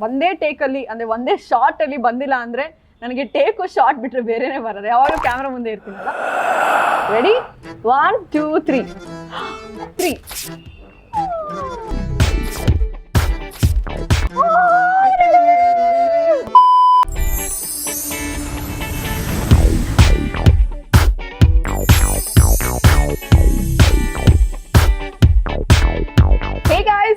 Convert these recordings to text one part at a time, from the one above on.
ಒಂದೇ ಟೇಕಲ್ಲಿ ಅಂದರೆ ಒಂದೇ ಶಾರ್ಟಲ್ಲಿ ಬಂದಿಲ್ಲ ಅಂದರೆ ನನಗೆ ಟೇಕು ಶಾರ್ಟ್ ಬಿಟ್ಟರೆ ಬೇರೆನೇ ಬರೋದು. ಯಾವಾಗಲೂ ಕ್ಯಾಮ್ರಾ ಮುಂದೆ ಇರ್ತೀನಲ್ಲ. Ready 1 2 3 3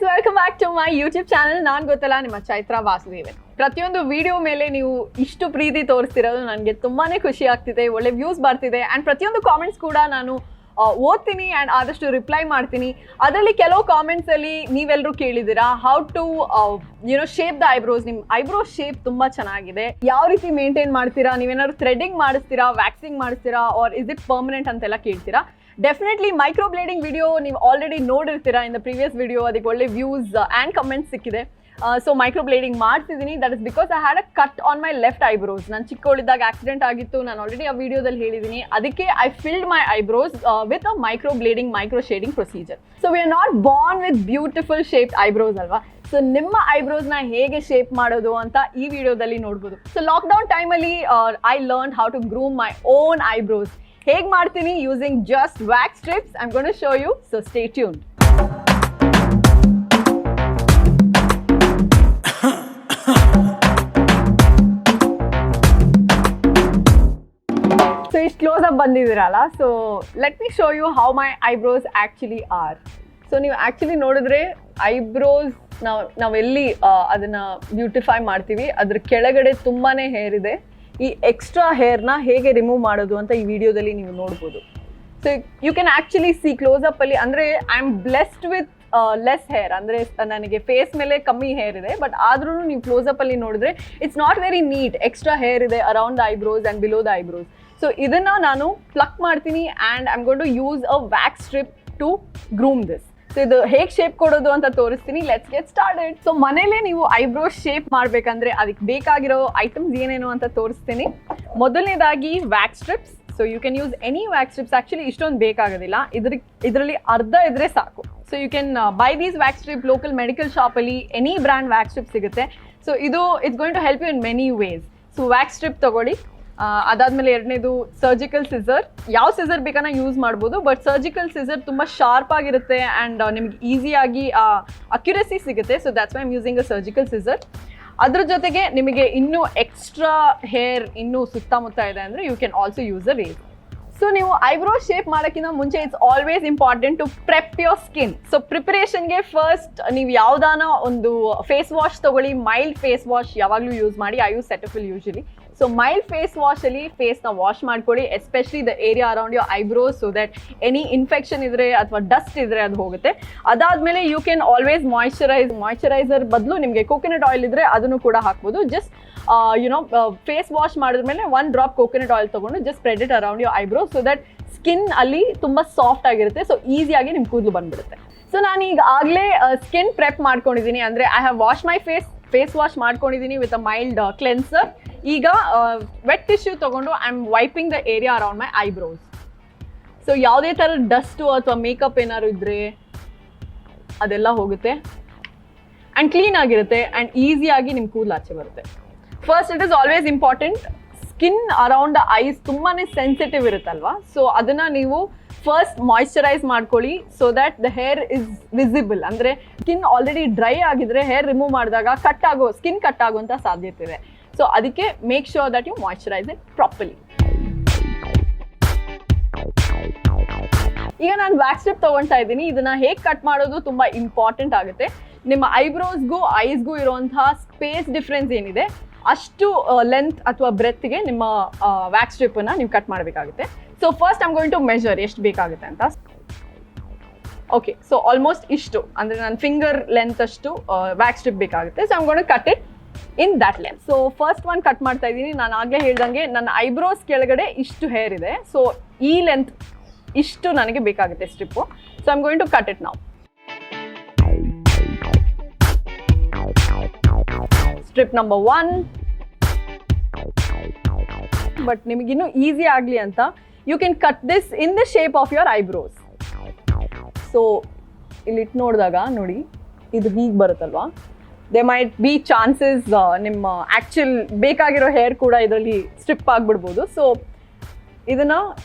welcome back to my YouTube channel. ನಾನು ಗೊತ್ತಲ್ಲ ನಿಮ್ಮ ಚೈತ್ರ ವಾಸುದೇವನ್. ಪ್ರತಿಯೊಂದು ವಿಡಿಯೋ ಮೇಲೆ ನೀವು ಇಷ್ಟು ಪ್ರೀತಿ ತೋರಿಸ್ತಿರೋದು ನನಗೆ ತುಂಬಾನೇ ಖುಷಿ ಆಗ್ತಿದೆ. ಒಳ್ಳೆ ವ್ಯೂಸ್ ಬರ್ತಿದೆ ಆ್ಯಂಡ್ ಪ್ರತಿಯೊಂದು ಕಾಮೆಂಟ್ಸ್ ಕೂಡ ನಾನು ಓದ್ತೀನಿ ಆ್ಯಂಡ್ ಆದಷ್ಟು ರಿಪ್ಲೈ ಮಾಡ್ತೀನಿ. ಅದರಲ್ಲಿ ಕೆಲವು ಕಾಮೆಂಟ್ಸಲ್ಲಿ ನೀವೆಲ್ಲರೂ ಕೇಳಿದ್ದೀರಾ how to shape the eyebrows. ನಿಮ್ಮ ಐಬ್ರೋ ಶೇಪ್ ತುಂಬ ಚೆನ್ನಾಗಿದೆ, ಯಾವ ರೀತಿ ಮೇಂಟೈನ್ ಮಾಡ್ತೀರಾ, ನೀವೇನಾದ್ರು ಥ್ರೆಡಿಂಗ್ ಮಾಡಿಸ್ತೀರಾ, ವ್ಯಾಕ್ಸಿಂಗ್ ಮಾಡಿಸ್ತೀರಾ, ಆರ್ ಇಸ್ ಇಟ್ ಪರ್ಮನೆಂಟ್ ಅಂತೆಲ್ಲ ಕೇಳ್ತೀರಾ. ಡೆಫಿನೆಟ್ಲಿ ಮೈಕ್ರೋ ಬ್ಲೇಡಿಂಗ್ ವಿಡಿಯೋ ನೀವು ಆಲ್ರೆಡಿ ನೋಡಿರ್ತೀರಾ ಇನ್ ದ ಪ್ರೀವಿಯಸ್ ವಿಡಿಯೋ. ಅದಕ್ಕೆ ಒಳ್ಳೆ ವ್ಯೂಸ್ ಆ್ಯಂಡ್ ಕಮೆಂಟ್ಸ್ ಸಿಕ್ಕಿದೆ. ಸೊ ಮೈಕ್ರೋ ಬ್ಲೇಡಿಂಗ್ ಮಾಡ್ತಿದ್ದೀನಿ. That is because I had a cut on my left eyebrows. ನಾನು ಚಿಕ್ಕವಳಿದ್ದಾಗ ಆಕ್ಸಿಡೆಂಟ್ ಆಗಿತ್ತು, ನಾನು ಆಲ್ರೆಡಿ ಆ ವಿಡಿಯೋದಲ್ಲಿ ಹೇಳಿದ್ದೀನಿ. ಅದಕ್ಕೆ I filled my eyebrows with a microblading microshading procedure. So we are not born with beautiful shape eyebrows ಅಲ್ವಾ. So ನಿಮ್ಮ ಐಬ್ರೋಸ್ನ ಹೇಗೆ ಶೇಪ್ ಮಾಡೋದು ಅಂತ ಈ ವಿಡಿಯೋದಲ್ಲಿ ನೋಡ್ಬೋದು. ಸೊ ಲಾಕ್ಡೌನ್ ಟೈಮಲ್ಲಿ I learn how to groom my own eyebrows. ಹೇಗೆ ಮಾಡ್ತೀನಿ using just wax strips. I am gonna show you, so stay tuned. So ಇಷ್ಟು ಕ್ಲೋಸ್ ಅಪ್ ಬಂದಿದ್ದೀರಲ್ಲ, so let me show you how my eyebrows actually are. So ನೀವು actually ನೋಡಿದ್ರೆ eyebrows ನಾವೆಲ್ಲಿ ಅದನ್ನು beautify ಮಾಡ್ತೀವಿ, ಅದ್ರ ಕೆಳಗಡೆ ತುಂಬಾ ಹೇರ್ ಇದೆ. ಈ ಎಕ್ಸ್ಟ್ರಾ ಹೇರ್ನ ಹೇಗೆ ರಿಮೂವ್ ಮಾಡೋದು ಅಂತ ಈ ವಿಡಿಯೋದಲ್ಲಿ ನೀವು ನೋಡ್ಬೋದು. So you can actually see ಕ್ಲೋಸಪ್ಪಲ್ಲಿ. ಅಂದರೆ I am blessed with less hair. ಅಂದರೆ ನನಗೆ ಫೇಸ್ ಮೇಲೆ ಕಮ್ಮಿ ಹೇರ್ ಇದೆ, ಬಟ್ ಆದ್ರೂ ನೀವು ಕ್ಲೋಸಪ್ಪಲ್ಲಿ ನೋಡಿದ್ರೆ it's not very neat. Extra hair ಇದೆ around the eyebrows and below the eyebrows. So ಇದನ್ನು ನಾನು ಪ್ಲಕ್ ಮಾಡ್ತೀನಿ and I am going to use a wax strip to groom this. So ಇದು ಹೇಗೆ ಶೇಪ್ ಕೊಡೋದು ಅಂತ ತೋರಿಸ್ತೀನಿ. Let's get started. ಸೊ ಮನೇಲೇ ನೀವು ಐಬ್ರೋ ಶೇಪ್ ಮಾಡಬೇಕಂದ್ರೆ ಅದಕ್ಕೆ ಬೇಕಾಗಿರೋ ಐಟಮ್ಸ್ ಏನೇನು ಅಂತ ತೋರಿಸ್ತೀನಿ. ಮೊದಲನೇದಾಗಿ wax strips. So you can use any wax strips. Actually ಇಷ್ಟೊಂದು ಬೇಕಾಗೋದಿಲ್ಲ, ಇದರಲ್ಲಿ ಅರ್ಧ ಇದ್ರೆ ಸಾಕು. So you can buy these wax strip local medical ಶಾಪಲ್ಲಿ ಎನಿ ಬ್ರ್ಯಾಂಡ್ ವ್ಯಾಕ್ಸ್ ಸ್ಟ್ರಿಪ್ ಸಿಗುತ್ತೆ. ಸೊ ಇದು it's going to help you in many ways. So wax strip ತಗೊಳ್ಳಿ. ಅದಾದಮೇಲೆ ಎರಡನೇದು ಸರ್ಜಿಕಲ್ ಸಿಸರ್. ಯಾವ ಸಿಸರ್ ಬೇಕಾನ ಯೂಸ್ ಮಾಡ್ಬೋದು, ಬಟ್ ಸರ್ಜಿಕಲ್ ಸಿಸರ್ ತುಂಬ ಶಾರ್ಪ್ ಆಗಿರುತ್ತೆ ಆ್ಯಂಡ್ ನಿಮ್ಗೆ ಈಸಿಯಾಗಿ ಅಕ್ಯುರಸಿ ಸಿಗುತ್ತೆ. So that's why I am using a surgical scissor. ಅದ್ರ ಜೊತೆಗೆ ನಿಮಗೆ ಇನ್ನೂ ಎಕ್ಸ್ಟ್ರಾ ಹೇರ್ ಇನ್ನೂ ಸುತ್ತಮುತ್ತ ಇದೆ ಅಂದರೆ you can also use a razor. So ನೀವು ಐಬ್ರೋ ಶೇಪ್ ಮಾಡೋಕ್ಕಿಂತ ಮುಂಚೆ it's always important to prep your skin. So ಪ್ರಿಪರೇಷನ್ಗೆ ಫಸ್ಟ್ ನೀವು ಯಾವುದಾನ ಒಂದು ಫೇಸ್ ವಾಶ್ ತೊಗೊಳ್ಳಿ. ಮೈಲ್ಡ್ ಫೇಸ್ ವಾಶ್ ಯಾವಾಗಲೂ ಯೂಸ್ ಮಾಡಿ. I use Cetaphil usually. So mild face ವಾಶಲ್ಲಿ ಫೇಸ್ನ ವಾಶ್ ಮಾಡ್ಕೊಳ್ಳಿ, especially the area around your eyebrows, so that any infection ಇದ್ದರೆ ಅಥವಾ ಡಸ್ಟ್ ಇದ್ದರೆ ಅದು ಹೋಗುತ್ತೆ. ಅದಾದಮೇಲೆ ಯು ಕ್ಯಾನ್ ಆಲ್ವೇಸ್ ಮಾಯ್ಚರೈಸರ್ ಬದಲು ನಿಮಗೆ ಕೋಕೋನಟ್ ಆಯಿಲ್ ಇದ್ದರೆ ಅದನ್ನು ಕೂಡ ಹಾಕ್ಬೋದು. ಜಸ್ಟ್ ಫೇಸ್ ವಾಶ್ ಮಾಡಿದ್ಮೇಲೆ 1 ಡ್ರಾಪ್ ಕೋಕೋನಟ್ ಆಯಿಲ್ ತೊಗೊಂಡು just spread it around your eyebrows, so that skin ಅಲ್ಲಿ ತುಂಬ ಸಾಫ್ಟ್ ಆಗಿರುತ್ತೆ. ಸೊ ಈಸಿಯಾಗಿ ನಿಮ್ಮ ಕೂದಲು ಬಂದ್ಬಿಡುತ್ತೆ. ಸೊ ನಾನು ಈಗ ಆಗಲೇ ಸ್ಕಿನ್ ಪ್ರೆಪ್ ಮಾಡ್ಕೊಂಡಿದ್ದೀನಿ. ಅಂದರೆ I have wash my face wash ಮಾಡ್ಕೊಂಡಿದ್ದೀನಿ ವಿತ್ ಅ ಮೈಲ್ಡ್ ಕ್ಲೆನ್ಸರ್. ಈಗ ವೆಟ್ ಟಿಶ್ಯೂ ತೊಗೊಂಡು I am wiping the area around my eyebrows. So ಯಾವುದೇ ಥರ ಡಸ್ಟು ಅಥವಾ ಮೇಕಪ್ ಏನಾದ್ರು ಇದ್ದರೆ ಅದೆಲ್ಲ ಹೋಗುತ್ತೆ ಆ್ಯಂಡ್ ಕ್ಲೀನ್ ಆಗಿರುತ್ತೆ ಆ್ಯಂಡ್ ಈಸಿಯಾಗಿ ನಿಮ್ಮ ಕೂದಲು ಆಚೆ ಬರುತ್ತೆ. First it is always important, skin around the eyes ತುಂಬಾ ಸೆನ್ಸಿಟಿವ್ ಇರುತ್ತಲ್ವಾ. ಸೊ ಅದನ್ನು ನೀವು ಫಸ್ಟ್ ಮಾಯ್ಚರೈಸ್ ಮಾಡ್ಕೊಳ್ಳಿ, so that the hair is visible. ಅಂದರೆ ಸ್ಕಿನ್ ಆಲ್ರೆಡಿ ಡ್ರೈ ಆಗಿದ್ರೆ ಹೇರ್ ರಿಮೂವ್ ಮಾಡಿದಾಗ ಸ್ಕಿನ್ ಕಟ್ ಆಗುವಂಥ ಸಾಧ್ಯತೆ ಇದೆ. ಸೊ ಅದಕ್ಕೆ make sure that you moisturise it properly. ಈಗ ನಾನು ವ್ಯಾಕ್ಸ್ ಸ್ಟ್ರಿಪ್ ತೊಗೊಳ್ತಾ ಇದ್ದೀನಿ. ಇದನ್ನು ಹೇಗೆ ಕಟ್ ಮಾಡೋದು ತುಂಬ ಇಂಪಾರ್ಟೆಂಟ್ ಆಗುತ್ತೆ. ನಿಮ್ಮ ಐಬ್ರೋಸ್ಗೂ ಐಸ್ಗೂ ಇರುವಂತಹ ಸ್ಪೇಸ್ ಡಿಫ್ರೆನ್ಸ್ ಏನಿದೆ ಅಷ್ಟು ಲೆಂತ್ ಅಥವಾ ಬ್ರೆತ್ಗೆ ನಿಮ್ಮ ವ್ಯಾಕ್ಸ್ ಸ್ಟ್ರಿಪ್ಪನ್ನು ನೀವು ಕಟ್ ಮಾಡಬೇಕಾಗುತ್ತೆ. So first I am going to measure ಎಷ್ಟು ಬೇಕಾಗುತ್ತೆ ಅಂತ. ಓಕೆ, ಸೊ ಆಲ್ಮೋಸ್ಟ್ ಇಷ್ಟು, ಅಂದರೆ ನನ್ನ ಫಿಂಗರ್ ಲೆಂತ್ ಅಷ್ಟು ವ್ಯಾಕ್ಸ್ ಸ್ಟ್ರಿಪ್ ಬೇಕಾಗುತ್ತೆ. So I am going to cut it in that length. So first one cut ಮಾಡ್ತಾ ಇದ್ದೀನಿ. ನಾನು ಆಗಲೇ ಹೇಳ್ದಂಗೆ ನನ್ನ ಐಬ್ರೋಸ್ ಕೆಳಗಡೆ ಇಷ್ಟು ಹೇರ್ ಇದೆ. ಸೊ ಈ ಲೆಂತ್ ಇಷ್ಟು ನನಗೆ ಬೇಕಾಗುತ್ತೆ strip. So I am going to cut it now. Strip number 1. But ನಿಮಗಿನ್ನೂ ಈಸಿ ಆಗಲಿ ಅಂತ you can cut this in the shape of your eyebrows. So ಇಲ್ಲಿ ನೋಡಿದಾಗ ನೋಡಿ ಇದು ಹೀಗೆ ಬರುತ್ತಲ್ವಾ. ದೇ ಮೈಟ್ ಬಿ ಚಾನ್ಸಸ್ ನಿಮ್ಮ ಆ್ಯಕ್ಚುಲ್ ಬೇಕಾಗಿರೋ ಹೇರ್ ಕೂಡ ಇದರಲ್ಲಿ ಸ್ಟ್ರಿಪ್ ಆಗಿಬಿಡ್ಬೋದು. ಸೊ ಇದನ್ನು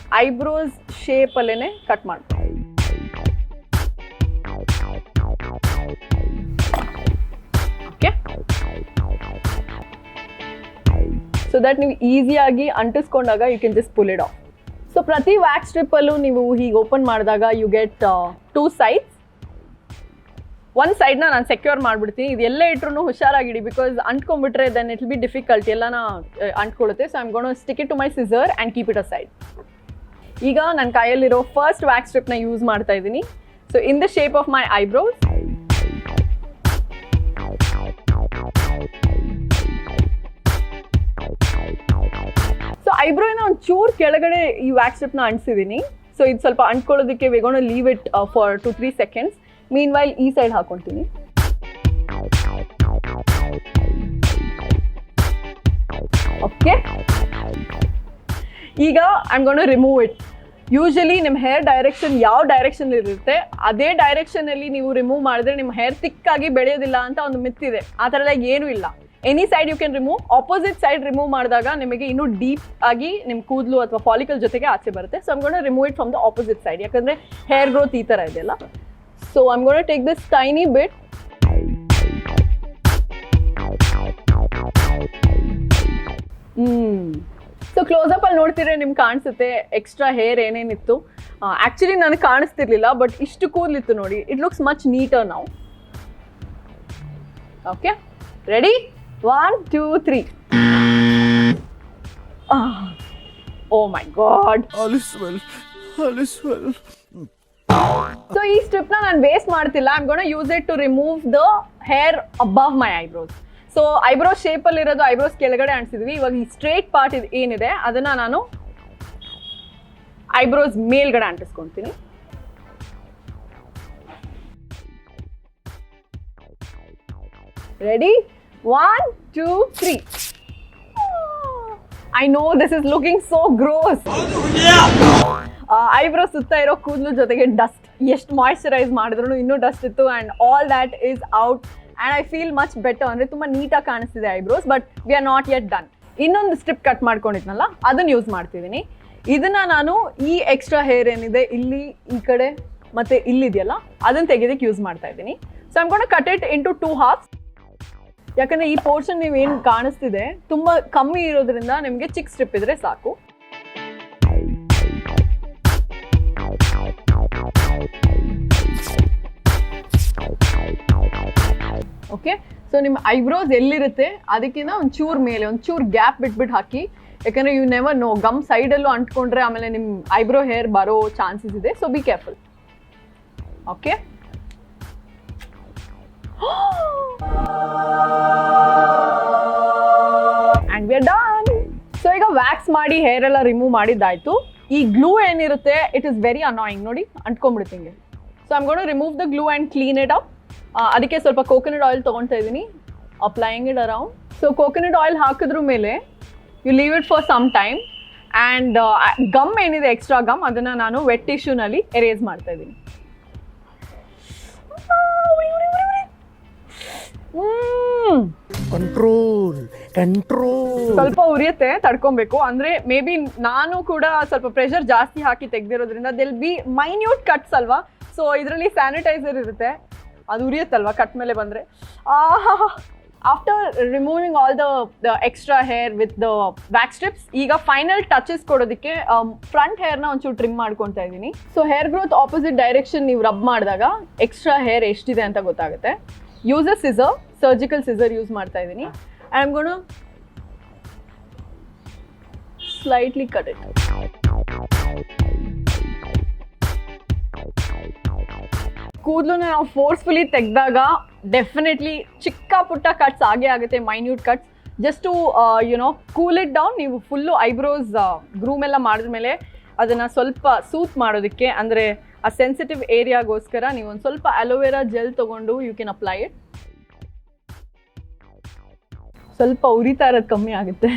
ಐಬ್ರೋಸ್ ಶೇಪಲ್ಲೇ ಕಟ್ ಮಾಡ್ತೀವಿ. ಓಕೆ, ಸೊ ದಟ್ ನೀವು ಈಸಿಯಾಗಿ ಅಂಟಿಸ್ಕೊಂಡಾಗ you can just pull it off. So ಪ್ರತಿ ವ್ಯಾಕ್ಸ್ ಸ್ಟ್ರಿಪ್ಪಲ್ಲೂ ನೀವು ಹೀಗೆ ಓಪನ್ ಮಾಡಿದಾಗ ಯು ಗೆಟ್ 2 sides. ಒಂದು ಸೈಡ್ನ ನಾನು ಸೆಕ್ಯೂರ್ ಮಾಡಿಬಿಡ್ತೀನಿ. ಇದು ಎಲ್ಲೇ ಇಟ್ರು ಹುಷಾರಾಗಿಡಿ, ಬಿಕಾಸ್ ಅಂಟ್ಕೊಂಡ್ಬಿಟ್ರೆ then it will be difficult, ಎಲ್ಲನ ಅಂಟ್ಕೊಳ್ಳುತ್ತೆ. So I am gonna stick it to my scissor and keep it aside. ಈಗ ನನ್ನ ಕೈಯಲ್ಲಿರೋ ಫಸ್ಟ್ ವ್ಯಾಕ್ಸ್ ಸ್ಟ್ರಿಪ್ನ ಯೂಸ್ ಮಾಡ್ತಾ ಇದ್ದೀನಿ. So in the shape of my eyebrows. So ಐಬ್ರೋನ ಒಂದು ಚೂರು ಕೆಳಗಡೆ ಈ ವ್ಯಾಕ್ಸ್ ಸ್ಟ್ರಿಪ್ನ ಅಂಟಿಸಿದ್ದೀನಿ. ಸೊ ಇದು ಸ್ವಲ್ಪ ಅಂಟ್ಕೊಳ್ಳೋದಕ್ಕೆ we gonna leave it for 2-3 seconds. Meanwhile ಈ ಸೈಡ್ ಹಾಕೊಳ್ತೀನಿ. ಓಕೆ, ಈಗ I am gonna remove it. Usually ನಿಮ್ಮ ಹೇರ್ ಡೈರೆಕ್ಷನ್ ಯಾವ ಡೈರೆಕ್ಷನ್ ಇರುತ್ತೆ ಅದೇ ಡೈರೆಕ್ಷನಲ್ಲಿ ನೀವು ರಿಮೂವ್ ಮಾಡಿದ್ರೆ ನಿಮ್ಮ ಹೇರ್ ತಿಕ್ಕಾಗಿ ಬೆಳೆಯೋದಿಲ್ಲ ಅಂತ ಒಂದು ಮಿತ್ ಇದೆ. ಆ ಥರ ಎಲ್ಲ ಏನೂ ಇಲ್ಲ. Any side you can remove. Opposite side remove ಮಾಡಿದಾಗ ನಿಮಗೆ ಇನ್ನೂ ಡೀಪ್ ಆಗಿ ನಿಮ್ಮ ಕೂದಲು ಅಥವಾ ಫಾಲಿಕಲ್ ಜೊತೆಗೆ ಆಚೆ ಬರುತ್ತೆ. So I am gonna remove it from the opposite side, ಯಾಕಂದರೆ ಹೇರ್ ಗ್ರೋತ್ ಈ ಥರ ಇದೆಯಲ್ಲ. So I'm going to take this tiny bit. So close-up ಅಲ್ಲಿ ನೋಡ್ತಿದ್ರೆ ನಿಮ್ಗೆ ಕಾಣಿಸುತ್ತೆ ಎಕ್ಸ್ಟ್ರಾ ಹೇರ್ ಏನೇನಿತ್ತು. ಆ್ಯಕ್ಚುಲಿ ನನಗೆ ಕಾಣಿಸ್ತಿರ್ಲಿಲ್ಲ, ಬಟ್ ಇಷ್ಟು ಕೂದಲಿತ್ತು ನೋಡಿ. It looks much neater now. Okay, ready? 1, 2, 3. Oh my God. All is well. So ಈ ಸ್ಟ್ರಿಪ್ನ ನಾನು ವೇಸ್ಟ್ ಮಾಡ್ತಿಲ್ಲ. I am gonna use it to remove the hair above my eyebrows. So eyebrows ಶೇಪಲ್ಲಿ ಇರೋದು ಐಬ್ರೋಸ್ ಕೆಳಗಡೆ ಅಂಟಿಸಿದ್ವಿ. ಇವಾಗ ಈ ಸ್ಟ್ರೇಟ್ ಪಾರ್ಟ್ ಏನಿದೆ ಅದನ್ನ ನಾನು ಐಬ್ರೋಸ್ ಮೇಲ್ಗಡೆ ಅಂಟಿಸ್ಕೊತೀನಿ. Ready? 1, 2, 3. I know this is looking so gross. Eyebrow ಸುತ್ತ ಇರೋ ಕೂದಲು ಜೊತೆಗೆ ಡಸ್ಟ್, ಎಷ್ಟು ಮಾಯಿಶ್ಚರೈಸ್ ಮಾಡಿದ್ರು ಇನ್ನೂ ಡಸ್ಟ್ ಇತ್ತು. And all that is out and I feel much better. ಅಂದರೆ ತುಂಬ ನೀಟಾಗಿ ಕಾಣಿಸ್ತಿದೆ ಐಬ್ರೋಸ್. But we are not yet done. ಇನ್ನೊಂದು ಸ್ಟ್ರಿಪ್ ಕಟ್ ಮಾಡ್ಕೊಂಡಿದ್ನಲ್ಲ ಅದನ್ನು ಯೂಸ್ ಮಾಡ್ತಿದ್ದೀನಿ. ಇದನ್ನು ನಾನು ಈ ಎಕ್ಸ್ಟ್ರಾ ಹೇರ್ ಏನಿದೆ ಇಲ್ಲಿ ಈ ಕಡೆ ಮತ್ತು ಇಲ್ಲಿದೆಯಲ್ಲ ಅದನ್ನು ತೆಗೆಯೋದಕ್ಕೆ ಯೂಸ್ ಮಾಡ್ತಾ ಇದ್ದೀನಿ. So I am gonna cut it into 2 halves. ಯಾಕಂದರೆ ಈ ಪೋರ್ಷನ್ ನೀವೇನು ಕಾಣಿಸ್ತಿದೆ ತುಂಬ ಕಮ್ಮಿ ಇರೋದ್ರಿಂದ ನಿಮಗೆ ಚಿಕ್ಕ ಸ್ಟ್ರಿಪ್ ಇದ್ರೆ ಸಾಕು. ಓಕೆ, ಸೊ ನಿಮ್ಮ ಐಬ್ರೋಸ್ ಎಲ್ಲಿರುತ್ತೆ ಅದಕ್ಕಿಂತ ಒಂಚೂರು ಮೇಲೆ ಒಂಚೂರು ಗ್ಯಾಪ್ ಬಿಟ್ಬಿಟ್ಟು ಹಾಕಿ. ಯಾಕಂದರೆ ಯು ನೆವರ್ ನೋ, ಗಮ್ ಸೈಡಲ್ಲೂ ಅಂಟ್ಕೊಂಡ್ರೆ ಆಮೇಲೆ ನಿಮ್ಮ ಐಬ್ರೋ ಹೇರ್ ಬರೋ ಚಾನ್ಸಸ್ ಇದೆ. So be careful. Okay, and we are done. So ಈಗ ವ್ಯಾಕ್ಸ್ ಮಾಡಿ ಹೇರ್ ಎಲ್ಲ ರಿಮೂವ್ ಮಾಡಿದ್ದಾಯ್ತು. ಈ ಗ್ಲೂ ಏನಿರುತ್ತೆ ಇಟ್ ಇಸ್ ವೆರಿ ಅನಾಯಿಂಗ್. ನೋಡಿ ಅಂಟ್ಕೊಂಡ್ಬಿಡುತ್ತೆ ಹಿಂಗೆ. So I am gonna to remove the glue and clean it up. ಅದಕ್ಕೆ ಸ್ವಲ್ಪ ಕೋಕೋನಟ್ ಆಯಿಲ್ ತೊಗೊಳ್ತಾ ಇದ್ದೀನಿ, applying it around. So coconut oil ಹಾಕಿದ್ರ ಮೇಲೆ you leave it for some time. And gum ಏನಿದೆ ಎಕ್ಸ್ಟ್ರಾ ಗಮ್ ಅದನ್ನು ನಾನು ವೆಟ್ ಟಿಶ್ಯೂನಲ್ಲಿ ಎರೇಸ್ ಮಾಡ್ತಾ ಇದ್ದೀನಿ. ಕಂಟ್ರೋಲ್ ಸ್ವಲ್ಪ ಉರಿಯುತ್ತೆ, ತಡ್ಕೊಬೇಕು. ಅಂದರೆ ಮೇ ಬಿ ನಾನು ಕೂಡ ಸ್ವಲ್ಪ ಪ್ರೆಷರ್ ಜಾಸ್ತಿ ಹಾಕಿ ತೆಗ್ದಿರೋದ್ರಿಂದ ದೆಲ್ ಬಿ ಮೈನ್ಯೂಟ್ ಕಟ್ಸ್ ಅಲ್ವಾ. ಸೊ ಇದರಲ್ಲಿ ಸ್ಯಾನಿಟೈಸರ್ ಇರುತ್ತೆ, ಅದು ಉರಿಯುತ್ತಲ್ವ ಕಟ್ ಮೇಲೆ ಬಂದರೆ. After removing all the extra hair with the wax strips, ಈಗ ಫೈನಲ್ ಟಚಸ್ ಕೊಡೋದಕ್ಕೆ ಫ್ರಂಟ್ ಹೇರ್ನ ಒಂಚೂರು ಟ್ರಿಮ್ ಮಾಡ್ಕೊತಾ ಇದ್ದೀನಿ. So hair growth opposite direction ನೀವು ರಬ್ ಮಾಡಿದಾಗ ಎಕ್ಸ್ಟ್ರಾ ಹೇರ್ ಎಷ್ಟಿದೆ ಅಂತ ಗೊತ್ತಾಗುತ್ತೆ. Use a scissor, surgical scissor use ಮಾಡ್ತಾ ಇದ್ದೀನಿ. I am gonna slightly cut it. ಕೂದಲನ್ನ ನಾವು ಫೋರ್ಸ್ಫುಲಿ ತೆಗೆದಾಗ ಡೆಫಿನೆಟ್ಲಿ ಚಿಕ್ಕ ಪುಟ್ಟ ಕಟ್ಸ್ ಆಗೇ ಆಗುತ್ತೆ, minute cuts. Just to you know cool it down. ನೀವು ಫುಲ್ಲು ಐಬ್ರೋಸ್ ಗ್ರೂಮ್ ಎಲ್ಲ ಮಾಡಿದ್ಮೇಲೆ ಅದನ್ನು ಸ್ವಲ್ಪ ಸೂತ್ ಮಾಡೋದಕ್ಕೆ, ಅಂದರೆ ಆ ಸೆನ್ಸಿಟಿವ್ ಏರಿಯಾಗೋಸ್ಕರ ನೀವು ಒಂದು ಸ್ವಲ್ಪ ಅಲೋವೆರಾ ಜೆಲ್ ತೊಗೊಂಡು ಯು ಕ್ಯಾನ್ ಅಪ್ಲೈ ಇಟ್. ಸ್ವಲ್ಪ ಉರಿತಾ ಇರೋದು ಕಮ್ಮಿ ಆಗುತ್ತೆ.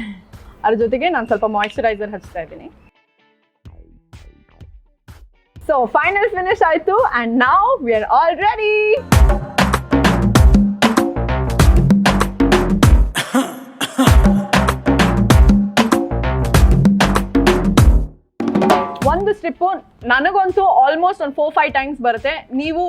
ಅದ್ರ ಜೊತೆಗೆ ನಾನು ಸ್ವಲ್ಪ ಮಾಯಿಶ್ಚರೈಸರ್ ಹಚ್ತಾ ಇದ್ದೀನಿ. ಸೊ ಫೈನಲ್ ಫಿನಿಶ್ ಆಯಿತು and now we are all ready. Strip ನನಗಂತೂ ಆಲ್ಮೋಸ್ಟ್ ಒಂದು 4-5 ಟೈಮ್ಸ್ ಬರುತ್ತೆ. ನೀವು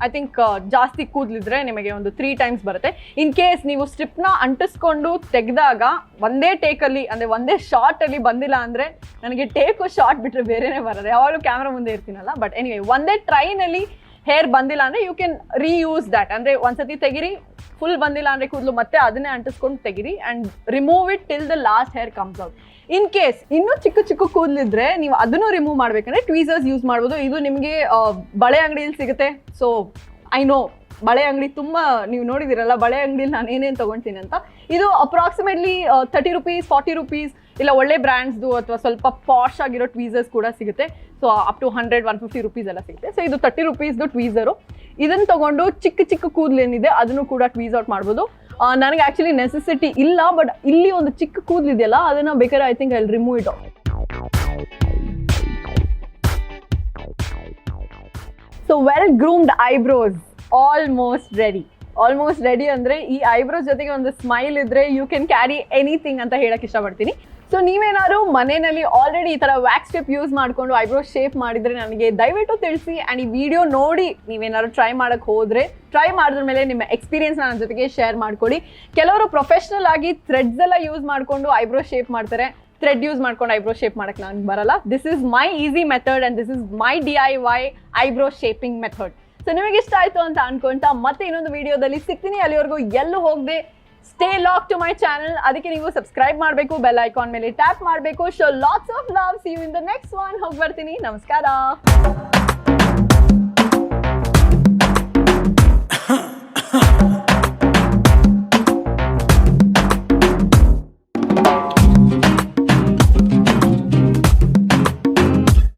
ಐ ಥಿಂಕ್ ಜಾಸ್ತಿ ಕೂದಲಿದ್ರೆ ನಿಮಗೆ ಒಂದು 3 ಟೈಮ್ಸ್ ಬರುತ್ತೆ. ಇನ್ ಕೇಸ್ ನೀವು ಸ್ಟ್ರಿಪ್ನ ಅಂಟಿಸ್ಕೊಂಡು ತೆಗೆದಾಗ ಒಂದೇ ಟೇಕಲ್ಲಿ ಅಂದರೆ ಒಂದೇ ಶಾರ್ಟಲ್ಲಿ ಬಂದಿಲ್ಲ ಅಂದರೆ ನನಗೆ ಟೇಕು ಶಾರ್ಟ್ ಬಿಟ್ಟರೆ ಬೇರೆನೇ ಬರೋದು. ಯಾವಾಗಲೂ ಕ್ಯಾಮ್ರಾ ಮುಂದೆ ಇರ್ತೀನಲ್ಲ. ಬಟ್ ಎನಿವೇ ಒಂದೇ ಟ್ರೈನಲ್ಲಿ ಹೇರ್ ಬಂದಿಲ್ಲ ಅಂದರೆ ಯು ಕ್ಯಾನ್ ರೀಯೂಸ್ ದ್ಯಾಟ್. ಅಂದರೆ ಒಂದ್ಸತಿ ತೆಗಿರಿ, ಫುಲ್ ಬಂದಿಲ್ಲ ಅಂದರೆ ಕೂದಲು ಮತ್ತೆ ಅದನ್ನೇ ಅಂಟಿಸ್ಕೊಂಡು ತೆಗಿರಿ and remove it till the last hair comes out. In case ಇನ್ನೂ ಚಿಕ್ಕ ಚಿಕ್ಕ ಕೂದಲಿದ್ರೆ ನೀವು ಅದನ್ನು ರಿಮೂವ್ ಮಾಡಬೇಕಂದ್ರೆ ಟ್ವೀಸರ್ಸ್ ಯೂಸ್ ಮಾಡ್ಬೋದು. ಇದು ನಿಮಗೆ ಬಳೆ ಅಂಗಡಿಯಲ್ಲಿ ಸಿಗುತ್ತೆ. ಸೊ ಐ ನೋ ಬಳೆ ಅಂಗಡಿ ತುಂಬ ನೀವು ನೋಡಿದಿರಲ್ಲ, ಬಳೆ ಅಂಗಡಿಲಿ ನಾನು ಏನೇನು ತೊಗೊಳ್ತೀನಿ ಅಂತ. ಇದು ಅಪ್ರಾಕ್ಸಿಮೇಟ್ಲಿ 30 rupees 40 rupees ಇಲ್ಲ ಒಳ್ಳೆ ಬ್ರ್ಯಾಂಡ್ಸ್ದು ಅಥವಾ ಸ್ವಲ್ಪ ಪಾಶ್ ಆಗಿರೋ ಟ್ವೀಸರ್ಸ್ ಕೂಡ ಸಿಗುತ್ತೆ. ಸೊ ಅಪ್ ಟು 100-150 rupees ಎಲ್ಲ ಸಿಗುತ್ತೆ. ಸೊ ಇದು 30 rupeesದು ಟ್ವೀಸರು. ಇದನ್ನು ತೊಗೊಂಡು ಚಿಕ್ಕ ಚಿಕ್ಕ ಕೂದಲು ಏನಿದೆ ಅದನ್ನು ಕೂಡ ಟ್ವೀಸ್ ಔಟ್ ಮಾಡ್ಬೋದು. ನನಗೆ ಆ್ಯಕ್ಚುಲಿ ನೆಸೆಸಿಟಿ ಇಲ್ಲ, ಬಟ್ ಇಲ್ಲಿ ಒಂದು ಚಿಕ್ಕ ಕೂದಲಿದೆಯಲ್ಲ ಅದನ್ನು ಬೇಕಾದ್ರೆ I think I will remove it. So well groomed eyebrows almost ready ಅಂದರೆ ಈ ಐಬ್ರೋಸ್ ಜೊತೆಗೆ ಒಂದು ಸ್ಮೈಲ್ ಇದ್ದರೆ ಯು ಕ್ಯಾನ್ ಕ್ಯಾರಿ ಎನಿಥಿಂಗ್ ಅಂತ ಹೇಳಕ್ಕೆ ಇಷ್ಟಪಡ್ತೀನಿ. ಸೊ ನೀವೇನಾದ್ರು ಮನೆಯಲ್ಲಿ ಆಲ್ರೆಡಿ ಈ ಥರ ವ್ಯಾಕ್ಸ್ ಸ್ಟ್ರಿಪ್ ಯೂಸ್ ಮಾಡಿಕೊಂಡು ಐಬ್ರೋ ಶೇಪ್ ಮಾಡಿದರೆ ನನಗೆ ದಯವಿಟ್ಟು ತಿಳಿಸಿ. ಆ್ಯಂಡ್ ಈ ವಿಡಿಯೋ ನೋಡಿ ನೀವೇನಾದ್ರು ಟ್ರೈ ಮಾಡೋಕ್ಕೆ ಹೋದರೆ ಟ್ರೈ ಮಾಡಿದ್ರ ಮೇಲೆ ನಿಮ್ಮ ಎಕ್ಸ್ಪೀರಿಯನ್ಸ್ ನನ್ನ ಜೊತೆಗೆ ಶೇರ್ ಮಾಡ್ಕೊಳ್ಳಿ. ಕೆಲವರು ಪ್ರೊಫೆಷ್ನಲ್ ಆಗಿ ಥ್ರೆಡ್ಸ್ ಎಲ್ಲ ಯೂಸ್ ಮಾಡಿಕೊಂಡು ಐಬ್ರೋ ಶೇಪ್ ಮಾಡ್ತಾರೆ. ಥ್ರೆಡ್ ಯೂಸ್ ಮಾಡ್ಕೊಂಡು ಐಬ್ರೋ ಶೇಪ್ ಮಾಡೋಕ್ಕೆ ನನಗೆ ಬರಲ್ಲ. This is my easy method and this is my DIY eyebrow shaping method. So ನಿಮಗೆ ಇಷ್ಟ ಆಯಿತು ಅಂತ ಅನ್ಕೊಂತ ಮತ್ತೆ ಇನ್ನೊಂದು ವಿಡಿಯೋದಲ್ಲಿ ಸಿಗ್ತೀನಿ. ಅಲ್ಲಿವರೆಗೂ ಎಲ್ಲೂ ಹೋಗದೆ stay lock to my channel. ಅದಕ್ಕೆ ನೀವು ಸಬ್ಸ್ಕ್ರೈಬ್ ಮಾಡಬೇಕು, ಬೆಲ್ ಐಕಾನ್ ಮೇಲೆ ಟ್ಯಾಪ್ ಮಾಡಬೇಕು. Show lots of love. See you in the next one. ಹೋಗಿ ಬರ್ತೀನಿ. ನಮಸ್ಕಾರ.